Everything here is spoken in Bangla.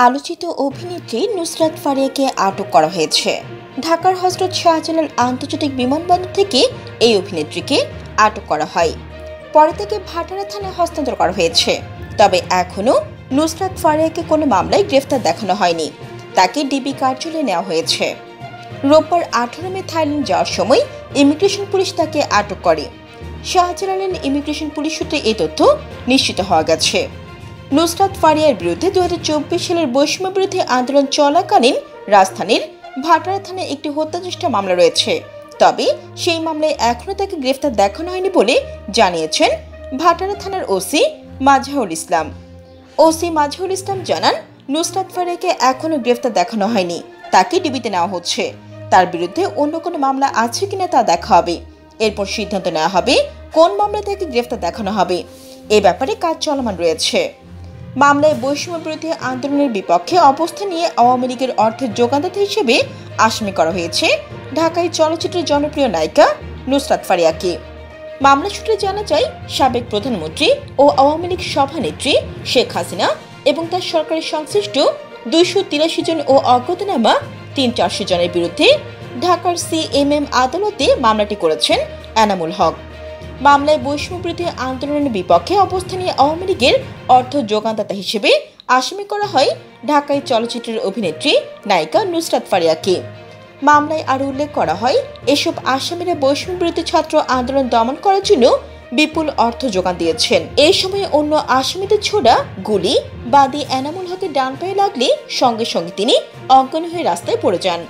আলোচিত অভিনেত্রী নুসরাত ফারিয়াকে আটক করা হয়েছে। ঢাকার হযরত শাহজালাল আন্তর্জাতিক বিমানবন্দর থেকে এই অভিনেত্রীকে আটক করা হয়। পরে তাকে ভাটারা থানায় হস্তান্তর করা হয়েছে। তবে এখনও নুসরাত ফারিয়াকে কোনো মামলায় গ্রেফতার দেখানো হয়নি। তাকে ডিবি কার্যালয়ে নেওয়া হয়েছে। রোববার 18 মে থাইল্যান্ড যাওয়ার সময় ইমিগ্রেশন পুলিশ তাকে আটক করে। শাহজালালের ইমিগ্রেশন পুলিশ সূত্রে এই তথ্য নিশ্চিত হওয়া গেছে। নুসরাত ফারিয়ার বিরুদ্ধে 2024 সালের বৈষম্য বিরোধী আন্দোলন চলাকালীন রাজধানীর ভাটারা থানায় একটি হত্যাচেষ্টা মামলা রয়েছে। তবে সেই মামলায় এখনও তাকে গ্রেফতার দেখানো হয়নি বলে জানিয়েছেন ভাটারা থানার ওসি মাজহারুল ইসলাম। ওসি মাজহারুল ইসলাম জানান, নুসরাত ফারিয়াকে এখনও গ্রেফতার দেখানো হয়নি। তাকে ডিবিতে নেওয়া হচ্ছে। তার বিরুদ্ধে অন্য কোনো মামলা আছে কিনা তা দেখা হবে। এরপর সিদ্ধান্ত নেওয়া হবে কোন মামলায় তাকে গ্রেফতার দেখানো হবে। এ ব্যাপারে কাজ চলমান রয়েছে। মামলায় বৈষম্য বিরোধী আন্দোলনের বিপক্ষে অবস্থান নিয়ে আওয়ামী লীগের অর্থের যোগানদাতা হিসেবে আসামি করা হয়েছে ঢাকায় চলচ্চিত্রের জনপ্রিয় নায়িকা নুসরাত ফারিয়াকে। মামলা সূত্রে জানা যায়, সাবেক প্রধানমন্ত্রী ও আওয়ামী লীগ সভানেত্রী শেখ হাসিনা এবং তার সরকারের সংশ্লিষ্ট 283 জন ও অজ্ঞাতনামা 300-400 জনের বিরুদ্ধে ঢাকার সিএমএম আদালতে মামলাটি করেছেন এনামুল হক। মামলায় বৈষম্য বিরোধী আন্দোলনের বিপক্ষে অবস্থান নিয়ে আওয়ামী লীগের অর্থ যোগানদাতা হিসেবে আসামি করা হয় ঢাকায় চলচ্চিত্রের অভিনেত্রী নায়িকা নুসরাত ফারিয়াকে। মামলায় আরও উল্লেখ করা হয়, এসব আসামিরা বৈষম্য বিরোধী ছাত্র আন্দোলন দমন করার জন্য বিপুল অর্থ যোগান দিয়েছেন। এই সময় অন্য আসামিদের ছোড়া গুলি বাদী এনামুল হকের ডান পায়ে লাগলে সঙ্গে সঙ্গে তিনি অজ্ঞান হয়ে রাস্তায় পড়ে যান।